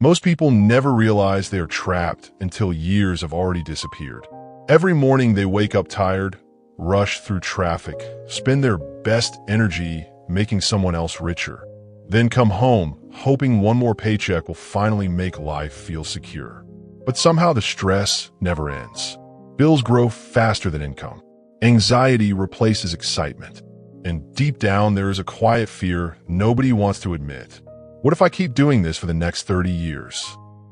Most people never realize they are trapped until years have already disappeared. Every morning they wake up tired, rush through traffic, spend their best energy making someone else richer, then come home hoping one more paycheck will finally make life feel secure. But somehow the stress never ends. Bills grow faster than income. Anxiety replaces excitement. And deep down, there is a quiet fear nobody wants to admit. What if I keep doing this for the next 30 years?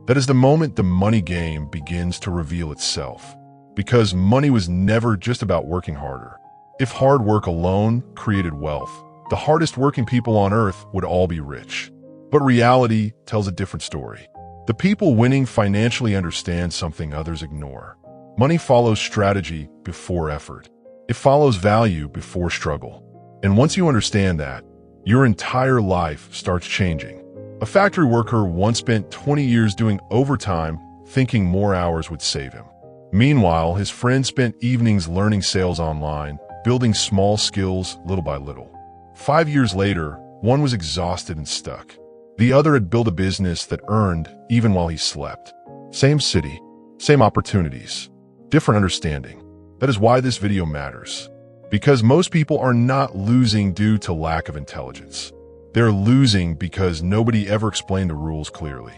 That is the moment the money game begins to reveal itself. Because money was never just about working harder. If hard work alone created wealth, the hardest working people on earth would all be rich. But reality tells a different story. The people winning financially understand something others ignore. Money follows strategy before effort. It follows value before struggle. And once you understand that, your entire life starts changing. A factory worker once spent 20 years doing overtime, thinking more hours would save him. Meanwhile, his friend spent evenings learning sales online, building small skills little by little. 5 years later, one was exhausted and stuck. The other had built a business that earned even while he slept. Same city, same opportunities, different understanding. That is why this video matters. Because most people are not losing due to lack of intelligence. They're losing because nobody ever explained the rules clearly.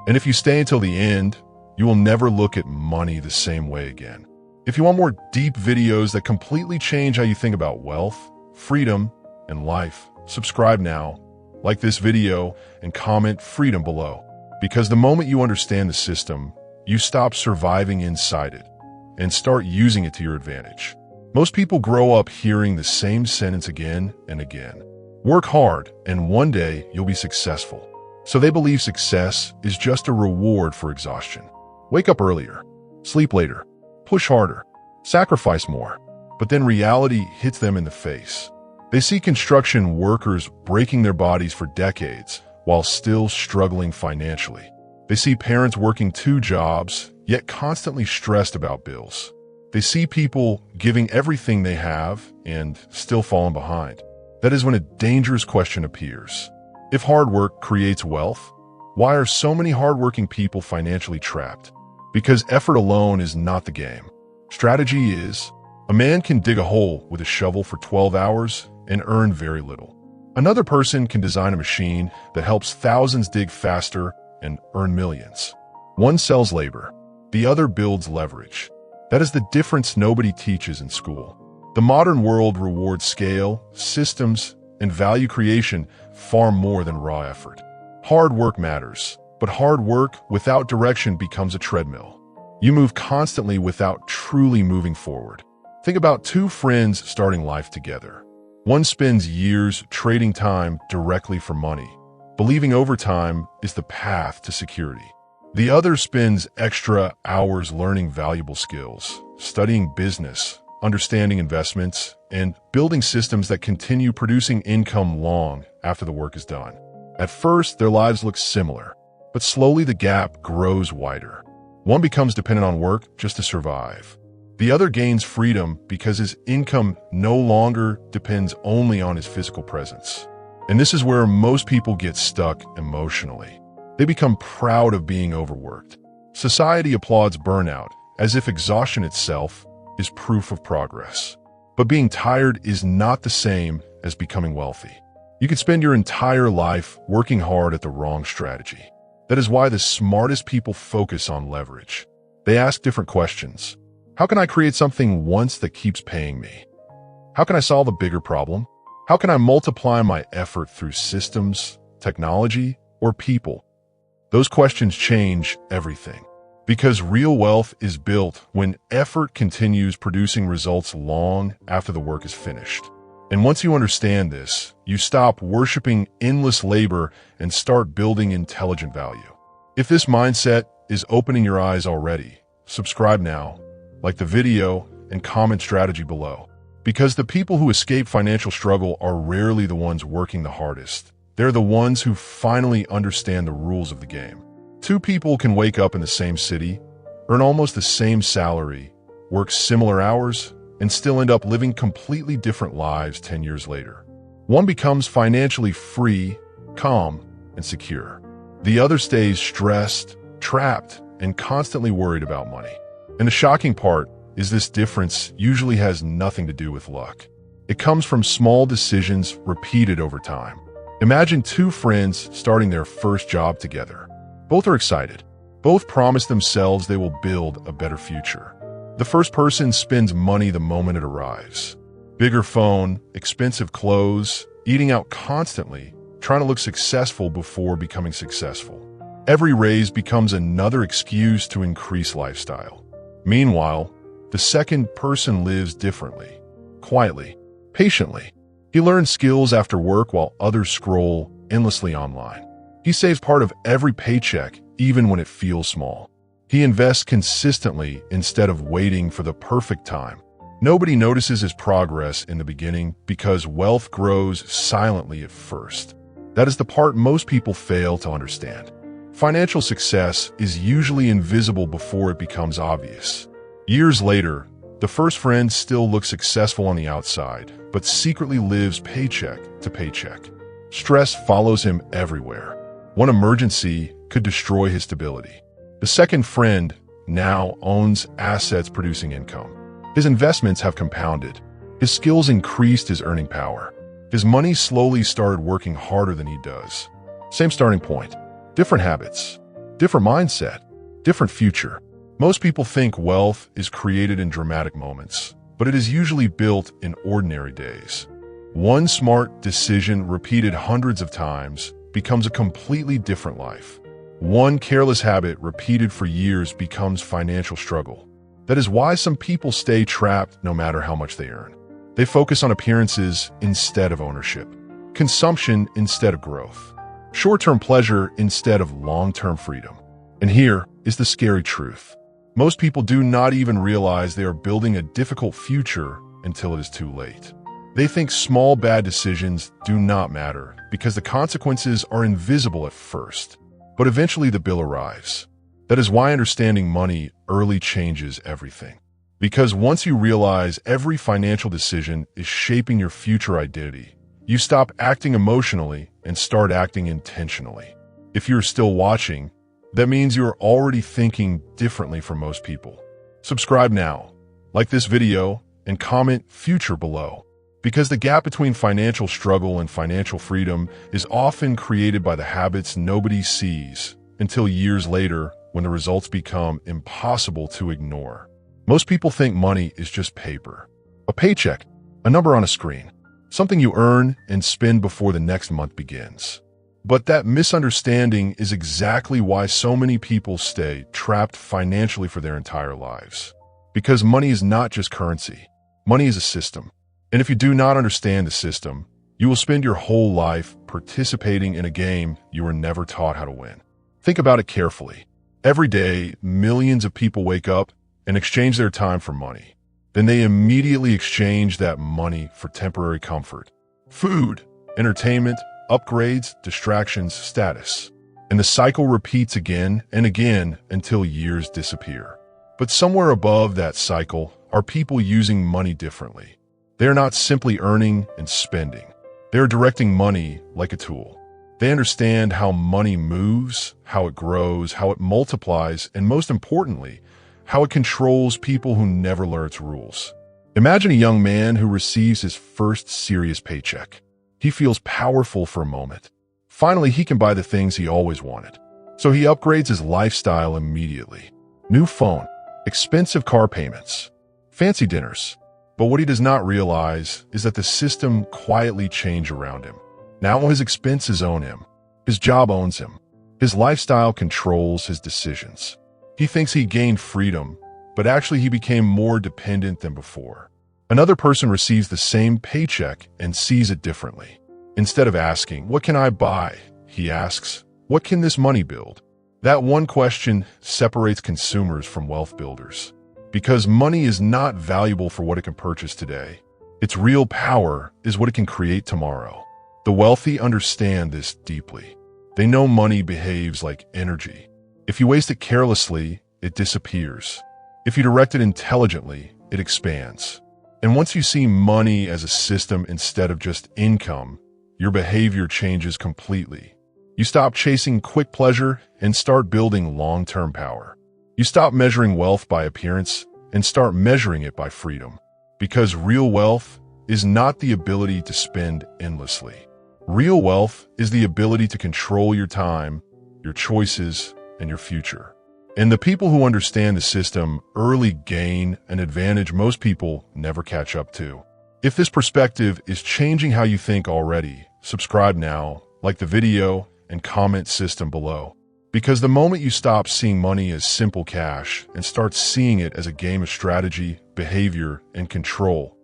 And if you stay until the end, you will never look at money the same way again. If you want more deep videos that completely change how you think about wealth, freedom, and life, subscribe now, like this video, and comment freedom below. Because the moment you understand the system, you stop surviving inside it and start using it to your advantage. Most people grow up hearing the same sentence again and again. Work hard, and one day you'll be successful. So they believe success is just a reward for exhaustion. Wake up earlier, sleep later, push harder, sacrifice more. But then reality hits them in the face. They see construction workers breaking their bodies for decades while still struggling financially. They see parents working 2 jobs, yet constantly stressed about bills. They see people giving everything they have and still falling behind. That is when a dangerous question appears. If hard work creates wealth, why are so many hardworking people financially trapped? Because effort alone is not the game. Strategy is. A man can dig a hole with a shovel for 12 hours and earn very little. Another person can design a machine that helps thousands dig faster and earn millions. One sells labor, the other builds leverage. That is the difference nobody teaches in school. The modern world rewards scale, systems, and value creation far more than raw effort. Hard work matters, but hard work without direction becomes a treadmill. You move constantly without truly moving forward. Think about 2 friends starting life together. One spends years trading time directly for money, believing overtime is the path to security. The other spends extra hours learning valuable skills, studying business, understanding investments, and building systems that continue producing income long after the work is done. At first, their lives look similar, but slowly the gap grows wider. One becomes dependent on work just to survive. The other gains freedom because his income no longer depends only on his physical presence. And this is where most people get stuck emotionally. They become proud of being overworked. Society applauds burnout as if exhaustion itself is proof of progress. But being tired is not the same as becoming wealthy. You can spend your entire life working hard at the wrong strategy. That is why the smartest people focus on leverage. They ask different questions. How can I create something once that keeps paying me? How can I solve a bigger problem? How can I multiply my effort through systems, technology, or people? Those questions change everything. Because real wealth is built when effort continues producing results long after the work is finished. And once you understand this, you stop worshiping endless labor and start building intelligent value. If this mindset is opening your eyes already, subscribe now, like the video, and comment strategy below. Because the people who escape financial struggle are rarely the ones working the hardest. They're the ones who finally understand the rules of the game. 2 people can wake up in the same city, earn almost the same salary, work similar hours, and still end up living completely different lives 10 years later. One becomes financially free, calm, and secure. The other stays stressed, trapped, and constantly worried about money. And the shocking part is this difference usually has nothing to do with luck. It comes from small decisions repeated over time. Imagine two friends starting their first job together. Both are excited. Both promise themselves they will build a better future. The first person spends money the moment it arrives. Bigger phone, expensive clothes, eating out constantly, trying to look successful before becoming successful. Every raise becomes another excuse to increase lifestyle. Meanwhile, the second person lives differently, quietly, patiently. He learns skills after work while others scroll endlessly online. He saves part of every paycheck, even when it feels small. He invests consistently instead of waiting for the perfect time. Nobody notices his progress in the beginning because wealth grows silently at first. That is the part most people fail to understand. Financial success is usually invisible before it becomes obvious. Years later, the first friend still looks successful on the outside, but secretly lives paycheck to paycheck. Stress follows him everywhere. One emergency could destroy his stability. The second friend now owns assets producing income. His investments have compounded. His skills increased his earning power. His money slowly started working harder than he does. Same starting point, different habits, different mindset, different future. Most people think wealth is created in dramatic moments, but it is usually built in ordinary days. One smart decision repeated hundreds of times becomes a completely different life. One careless habit repeated for years becomes financial struggle. That is why some people stay trapped no matter how much they earn. They focus on appearances instead of ownership, consumption instead of growth, short-term pleasure instead of long-term freedom. And here is the scary truth. Most people do not even realize they are building a difficult future until it is too late. They think small bad decisions do not matter because the consequences are invisible at first, but eventually the bill arrives. That is why understanding money early changes everything. Because once you realize every financial decision is shaping your future identity, you stop acting emotionally and start acting intentionally. If you're still watching, that means you're already thinking differently from most people. Subscribe now, like this video, and comment future below. Because the gap between financial struggle and financial freedom is often created by the habits nobody sees until years later when the results become impossible to ignore. Most people think money is just paper. A paycheck, a number on a screen, something you earn and spend before the next month begins. But that misunderstanding is exactly why so many people stay trapped financially for their entire lives. Because money is not just currency. Money is a system. And if you do not understand the system, you will spend your whole life participating in a game you were never taught how to win. Think about it carefully. Every day, millions of people wake up and exchange their time for money. Then they immediately exchange that money for temporary comfort, food, entertainment, upgrades, distractions, status. And the cycle repeats again and again until years disappear. But somewhere above that cycle are people using money differently. They are not simply earning and spending. They are directing money like a tool. They understand how money moves, how it grows, how it multiplies, and most importantly, how it controls people who never learn its rules. Imagine a young man who receives his first serious paycheck. He feels powerful for a moment. Finally, he can buy the things he always wanted. So he upgrades his lifestyle immediately. New phone, expensive car payments, fancy dinners. But what he does not realize is that the system quietly changed around him. Now his expenses own him. His job owns him. His lifestyle controls his decisions. He thinks he gained freedom, but actually he became more dependent than before. Another person receives the same paycheck and sees it differently. Instead of asking, "What can I buy?" he asks, "What can this money build?" That one question separates consumers from wealth builders. Because money is not valuable for what it can purchase today. Its real power is what it can create tomorrow. The wealthy understand this deeply. They know money behaves like energy. If you waste it carelessly, it disappears. If you direct it intelligently, it expands. And once you see money as a system instead of just income, your behavior changes completely. You stop chasing quick pleasure and start building long-term power. You stop measuring wealth by appearance and start measuring it by freedom. Because real wealth is not the ability to spend endlessly. Real wealth is the ability to control your time, your choices, and your future. And the people who understand the system early gain an advantage most people never catch up to. If this perspective is changing how you think already, subscribe now, like the video, and comment system below. Because the moment you stop seeing money as simple cash and start seeing it as a game of strategy, behavior, and control,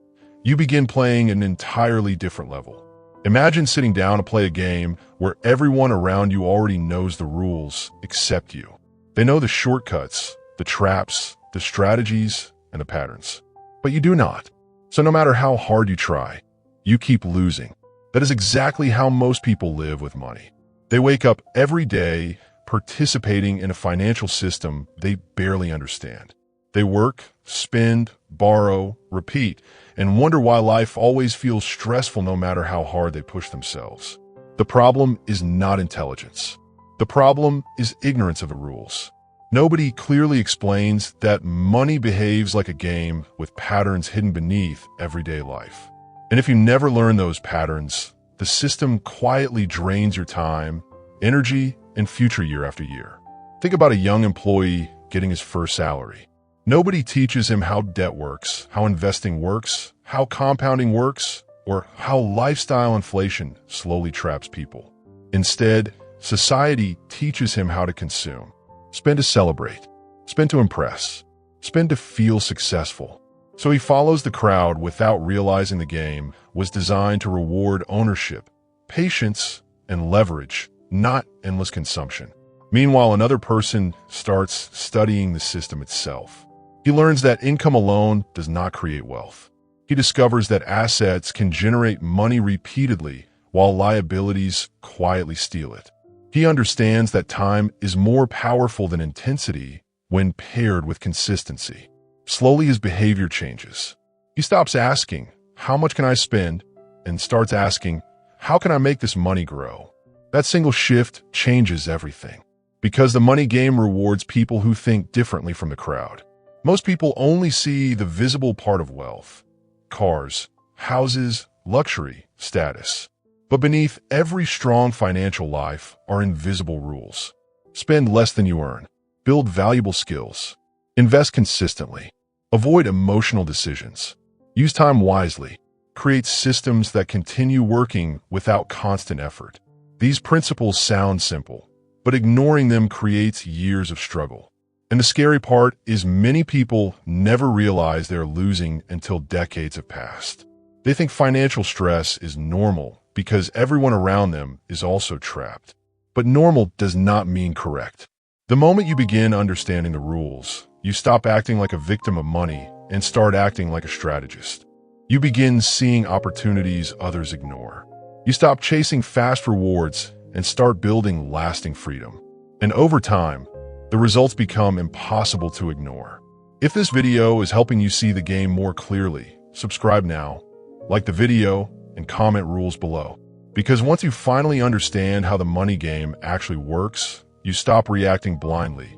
you begin playing at an entirely different level. Imagine sitting down to play a game where everyone around you already knows the rules except you. They know the shortcuts, the traps, the strategies, and the patterns. But you do not. So no matter how hard you try, you keep losing. That is exactly how most people live with money. They wake up every day participating in a financial system they barely understand. They work, spend, borrow, repeat, and wonder why life always feels stressful no matter how hard they push themselves. The problem is not intelligence. The problem is ignorance of the rules. Nobody clearly explains that money behaves like a game with patterns hidden beneath everyday life. And if you never learn those patterns, the system quietly drains your time, energy, and future year after year. Think about a young employee getting his first salary. Nobody teaches him how debt works, how investing works, how compounding works, or how lifestyle inflation slowly traps people. Instead, society teaches him how to consume. Spend to celebrate, spend to impress, spend to feel successful. So he follows the crowd without realizing the game was designed to reward ownership, patience, and leverage, not endless consumption. Meanwhile, another person starts studying the system itself. He learns that income alone does not create wealth. He discovers that assets can generate money repeatedly while liabilities quietly steal it. He understands that time is more powerful than intensity when paired with consistency. Slowly, his behavior changes. He stops asking, "How much can I spend?" and starts asking, "How can I make this money grow?" That single shift changes everything. Because the money game rewards people who think differently from the crowd. Most people only see the visible part of wealth: cars, houses, luxury, status. But beneath every strong financial life are invisible rules. Spend less than you earn. Build valuable skills. Invest consistently. Avoid emotional decisions. Use time wisely. Create systems that continue working without constant effort. These principles sound simple, but ignoring them creates years of struggle. And the scary part is many people never realize they're losing until decades have passed. They think financial stress is normal because everyone around them is also trapped. But normal does not mean correct. The moment you begin understanding the rules, you stop acting like a victim of money and start acting like a strategist. You begin seeing opportunities others ignore. You stop chasing fast rewards and start building lasting freedom. And over time, the results become impossible to ignore. If this video is helping you see the game more clearly, subscribe now, like the video, and comment rules below. Because once you finally understand how the money game actually works, you stop reacting blindly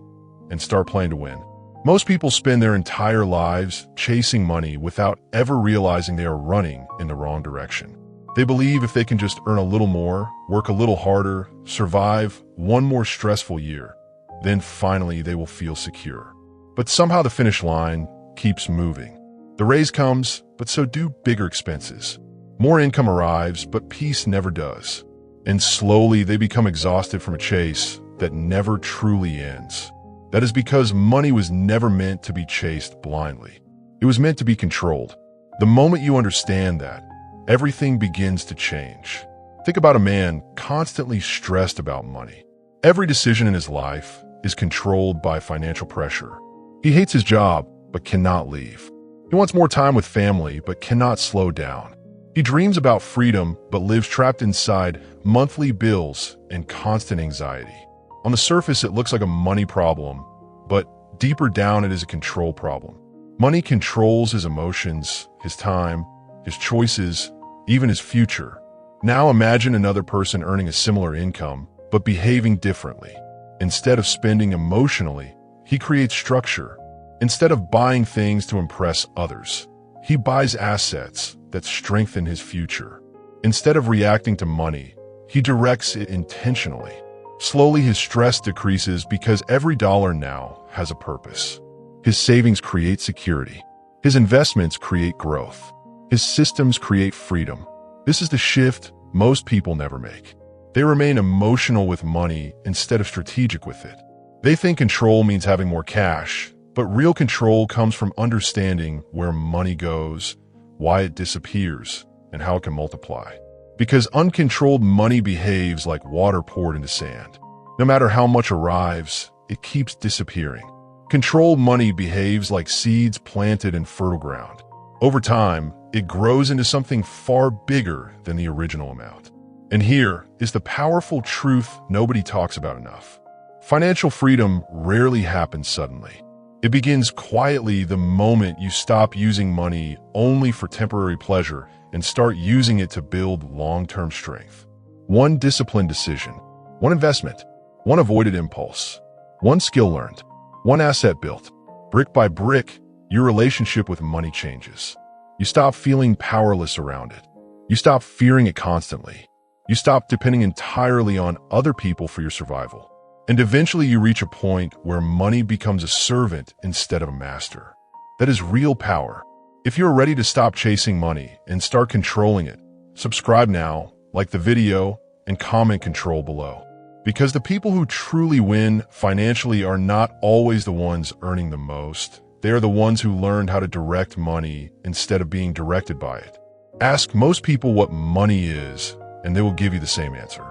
and start playing to win. Most people spend their entire lives chasing money without ever realizing they are running in the wrong direction. They believe if they can just earn a little more, work a little harder, survive one more stressful year, then finally they will feel secure. But somehow the finish line keeps moving. The raise comes, but so do bigger expenses. More income arrives, but peace never does. And slowly they become exhausted from a chase that never truly ends. That is because money was never meant to be chased blindly. It was meant to be controlled. The moment you understand that, everything begins to change. Think about a man constantly stressed about money. Every decision in his life is controlled by financial pressure. He hates his job, but cannot leave. He wants more time with family, but cannot slow down. He dreams about freedom, but lives trapped inside monthly bills and constant anxiety. On the surface, it looks like a money problem, but deeper down, it is a control problem. Money controls his emotions, his time, his choices, even his future. Now imagine another person earning a similar income, but behaving differently. Instead of spending emotionally, he creates structure. Instead of buying things to impress others, he buys assets that strengthen his future. Instead of reacting to money, he directs it intentionally. Slowly, his stress decreases because every dollar now has a purpose. His savings create security. His investments create growth. His systems create freedom. This is the shift most people never make. They remain emotional with money instead of strategic with it. They think control means having more cash, but real control comes from understanding where money goes, why it disappears, and how it can multiply. Because uncontrolled money behaves like water poured into sand. No matter how much arrives, it keeps disappearing. Controlled money behaves like seeds planted in fertile ground. Over time, it grows into something far bigger than the original amount. And here is the powerful truth nobody talks about enough. Financial freedom rarely happens suddenly. It begins quietly the moment you stop using money only for temporary pleasure and start using it to build long-term strength. One disciplined decision, one investment, one avoided impulse, one skill learned, one asset built. Brick by brick, your relationship with money changes. You stop feeling powerless around it. You stop fearing it constantly. You stop depending entirely on other people for your survival. And eventually you reach a point where money becomes a servant instead of a master. That is real power. If you're ready to stop chasing money and start controlling it, subscribe now, like the video, and comment control below. Because the people who truly win financially are not always the ones earning the most. They are the ones who learned how to direct money instead of being directed by it. Ask most people what money is, and they will give you the same answer.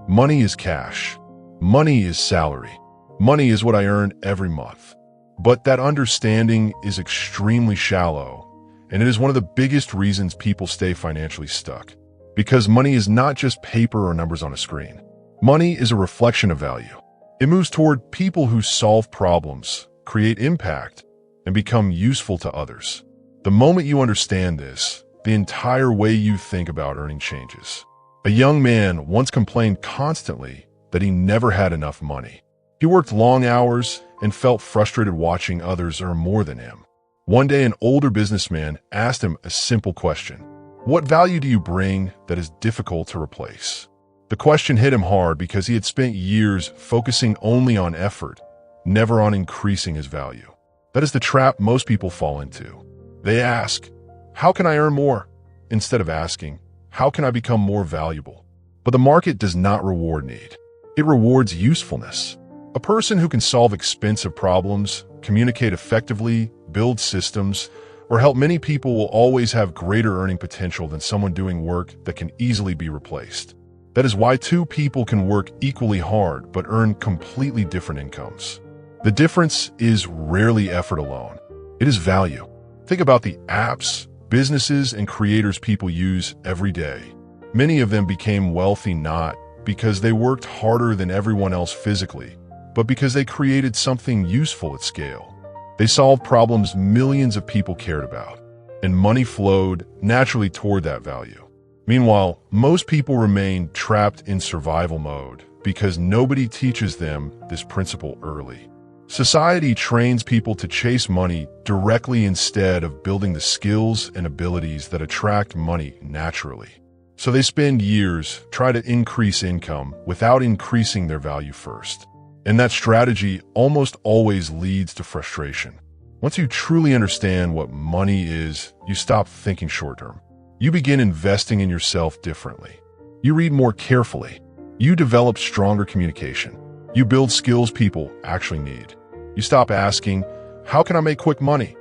Money is cash. Money is salary. Money is what I earn every month. But that understanding is extremely shallow, and it is one of the biggest reasons people stay financially stuck. Because money is not just paper or numbers on a screen. Money is a reflection of value. It moves toward people who solve problems, create impact, and become useful to others. The moment you understand this, the entire way you think about earning changes. A young man once complained constantly that he never had enough money. He worked long hours and felt frustrated watching others earn more than him. One day, an older businessman asked him a simple question. What value do you bring that is difficult to replace? The question hit him hard because he had spent years focusing only on effort, never on increasing his value. That is the trap most people fall into. They ask, how can I earn more? Instead of asking, how can I become more valuable? But the market does not reward need. It rewards usefulness. A person who can solve expensive problems, communicate effectively, build systems, or help many people will always have greater earning potential than someone doing work that can easily be replaced. That is why two people can work equally hard but earn completely different incomes. The difference is rarely effort alone. It is value. Think about the apps, businesses, and creators people use every day. Many of them became wealthy not because they worked harder than everyone else physically, but because they created something useful at scale. They solved problems millions of people cared about, and money flowed naturally toward that value. Meanwhile, most people remain trapped in survival mode because nobody teaches them this principle early. Society trains people to chase money directly instead of building the skills and abilities that attract money naturally. So they spend years trying to increase income without increasing their value first. And that strategy almost always leads to frustration. Once you truly understand what money is, you stop thinking short-term. You begin investing in yourself differently. You read more carefully. You develop stronger communication. You build skills people actually need. You stop asking, how can I make quick money?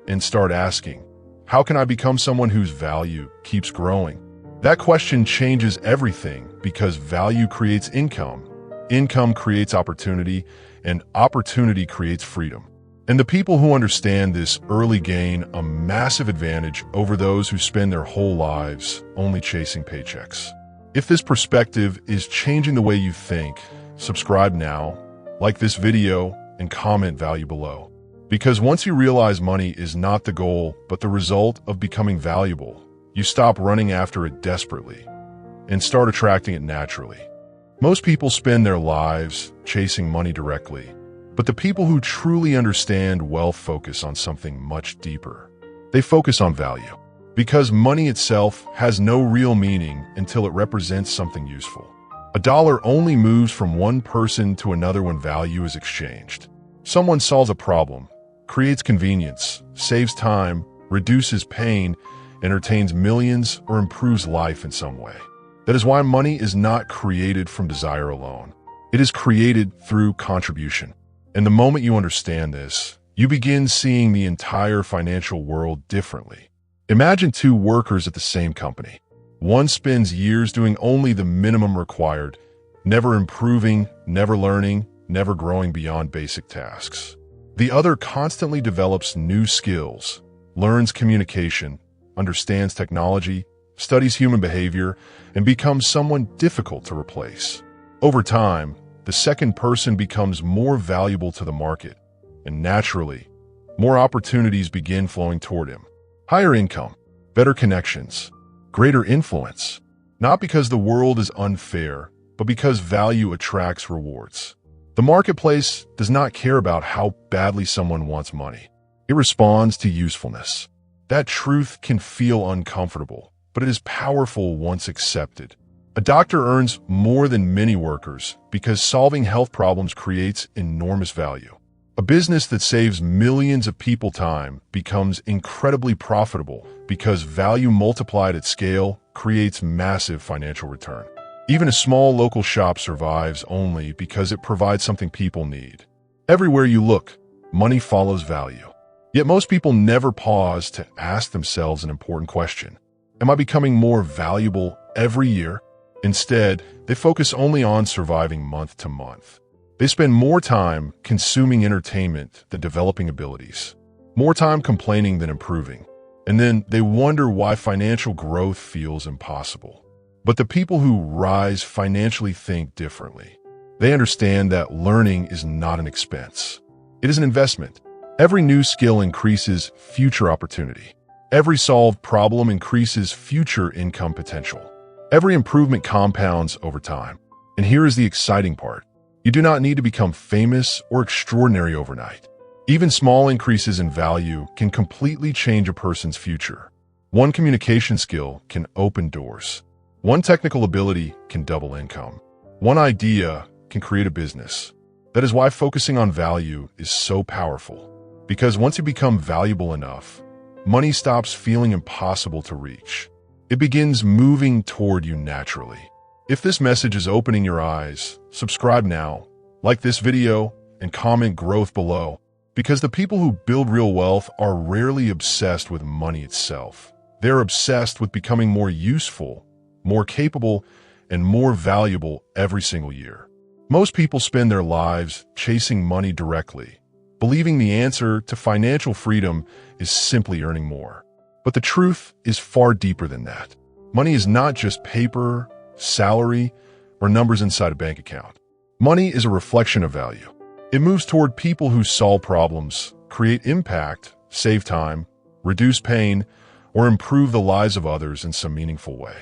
And start asking, how can I become someone whose value keeps growing? That question changes everything because value creates income. Income creates opportunity, and opportunity creates freedom. And the people who understand this early gain a massive advantage over those who spend their whole lives only chasing paychecks. If this perspective is changing the way you think, subscribe now, like this video, and comment value below. Because once you realize money is not the goal, but the result of becoming valuable, you stop running after it desperately and start attracting it naturally. Most people spend their lives chasing money directly, but the people who truly understand wealth focus on something much deeper. They focus on value, because money itself has no real meaning until it represents something useful. A dollar only moves from one person to another when value is exchanged. Someone solves a problem, creates convenience, saves time, reduces pain, entertains millions, or improves life in some way. That is why money is not created from desire alone. It is created through contribution. And the moment you understand this, you begin seeing the entire financial world differently. Imagine two workers at the same company. One spends years doing only the minimum required, never improving, never learning, never growing beyond basic tasks. The other constantly develops new skills, learns communication, understands technology, studies human behavior, and becomes someone difficult to replace. Over time, the second person becomes more valuable to the market, and naturally, more opportunities begin flowing toward him. Higher income, better connections, greater influence, not because the world is unfair, but because value attracts rewards. The marketplace does not care about how badly someone wants money. It responds to usefulness. That truth can feel uncomfortable, but it is powerful once accepted. A doctor earns more than many workers because solving health problems creates enormous value. A business that saves millions of people time becomes incredibly profitable because value multiplied at scale creates massive financial return. Even a small local shop survives only because it provides something people need. Everywhere you look, money follows value. Yet most people never pause to ask themselves an important question. Am I becoming more valuable every year? Instead, they focus only on surviving month to month. They spend more time consuming entertainment than developing abilities, more time complaining than improving, and then they wonder why financial growth feels impossible. But the people who rise financially think differently. They understand that learning is not an expense. It is an investment. Every new skill increases future opportunity. Every solved problem increases future income potential. Every improvement compounds over time. And here is the exciting part. You do not need to become famous or extraordinary overnight. Even small increases in value can completely change a person's future. One communication skill can open doors. One technical ability can double income. One idea can create a business. That is why focusing on value is so powerful. Because once you become valuable enough, money stops feeling impossible to reach. It begins moving toward you naturally. If this message is opening your eyes, subscribe now, like this video, and comment growth below. Because the people who build real wealth are rarely obsessed with money itself. They're obsessed with becoming more useful, more capable, and more valuable every single year. Most people spend their lives chasing money directly, believing the answer to financial freedom is simply earning more. But the truth is far deeper than that. Money is not just paper, salary, or numbers inside a bank account. Money is a reflection of value. It moves toward people who solve problems, create impact, save time, reduce pain, or improve the lives of others in some meaningful way.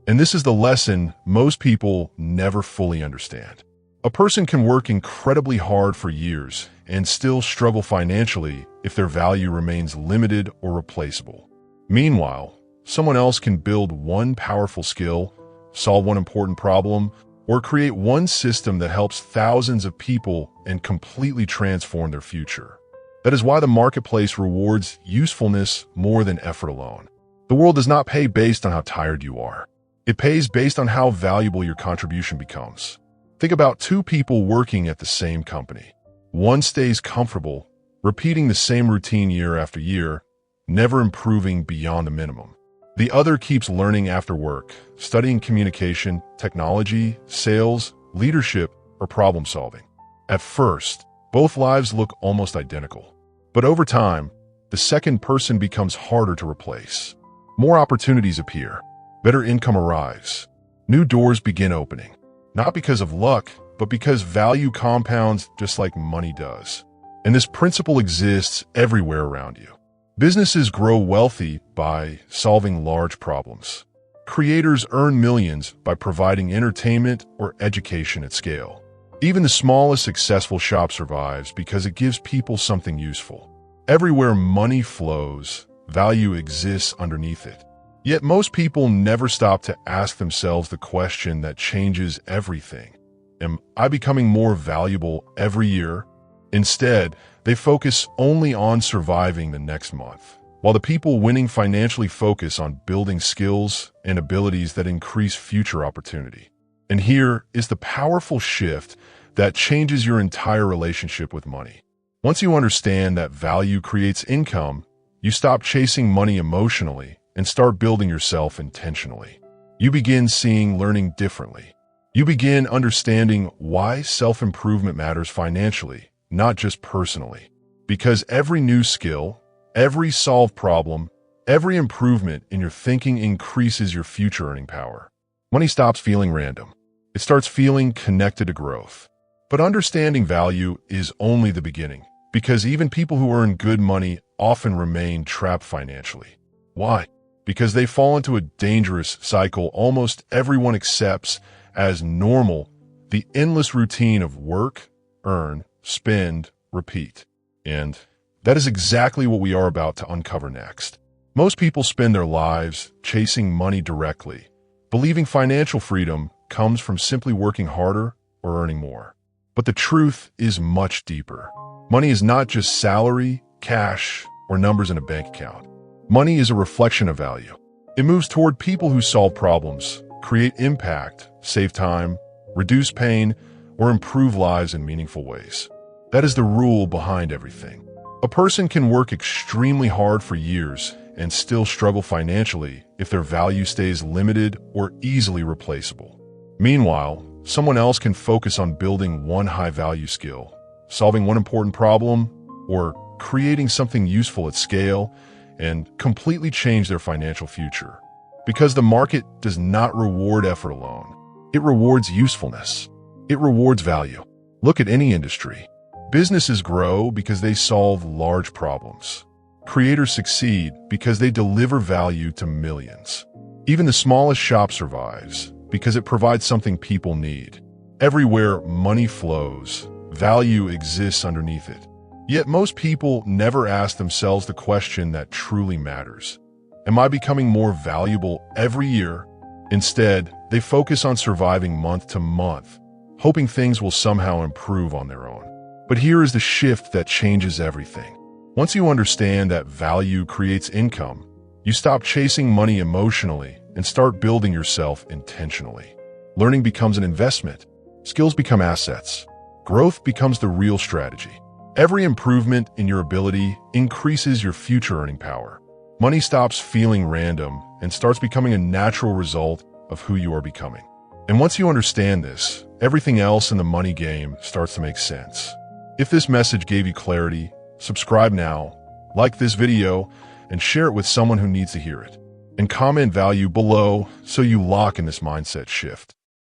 And this is the lesson most people never fully understand. A person can work incredibly hard for years and still struggle financially if their value remains limited or replaceable. Meanwhile, someone else can build one powerful skill, solve one important problem, or create one system that helps thousands of people and completely transform their future. That is why the marketplace rewards usefulness more than effort alone. The world does not pay based on how tired you are. It pays based on how valuable your contribution becomes. Think about two people working at the same company. One stays comfortable, repeating the same routine year after year, never improving beyond the minimum. The other keeps learning after work, studying communication, technology, sales, leadership, or problem solving. At first, both lives look almost identical. But over time, the second person becomes harder to replace. More opportunities appear. Better income arrives. New doors begin opening. Not because of luck, but because value compounds just like money does. And this principle exists everywhere around you. Businesses grow wealthy by solving large problems, Creators earn millions by providing entertainment or education at scale. Even the smallest successful shop survives because it gives people something useful. Everywhere money flows, value exists underneath it. Yet most people never stop to ask themselves the question that changes everything. Am I becoming more valuable every year? Instead, they focus only on surviving the next month, while the people winning financially focus on building skills and abilities that increase future opportunity. And here is the powerful shift that changes your entire relationship with money. Once you understand that value creates income, you stop chasing money emotionally and start building yourself intentionally. You begin seeing learning differently. You begin understanding why self-improvement matters financially, not just personally. Because every new skill, every solved problem, every improvement in your thinking increases your future earning power. Money stops feeling random. It starts feeling connected to growth. But understanding value is only the beginning, because even people who earn good money often remain trapped financially. Why? Because they fall into a dangerous cycle almost everyone accepts as normal, the endless routine of work, earn, spend, repeat. And that is exactly what we are about to uncover next. Most people spend their lives chasing money directly, believing financial freedom comes from simply working harder or earning more. But the truth is much deeper. Money is not just salary, cash, or numbers in a bank account. Money is a reflection of value. It moves toward people who solve problems, create impact, save time, reduce pain, or improve lives in meaningful ways. That is the rule behind everything. A person can work extremely hard for years and still struggle financially if their value stays limited or easily replaceable. Meanwhile, someone else can focus on building one high-value skill, solving one important problem, or creating something useful at scale and completely change their financial future. Because the market does not reward effort alone. It rewards usefulness. It rewards value. Look at any industry. Businesses grow because they solve large problems. Creators succeed because they deliver value to millions. Even the smallest shop survives because it provides something people need. Everywhere money flows, value exists underneath it. Yet most people never ask themselves the question that truly matters. Am I becoming more valuable every year? Instead, they focus on surviving month to month, hoping things will somehow improve on their own. But here is the shift that changes everything. Once you understand that value creates income, you stop chasing money emotionally and start building yourself intentionally. Learning becomes an investment. Skills become assets. Growth becomes the real strategy. Every improvement in your ability increases your future earning power. Money stops feeling random and starts becoming a natural result of who you are becoming. And once you understand this, everything else in the money game starts to make sense. If this message gave you clarity, subscribe now, like this video, and share it with someone who needs to hear it. And comment value below so you lock in this mindset shift.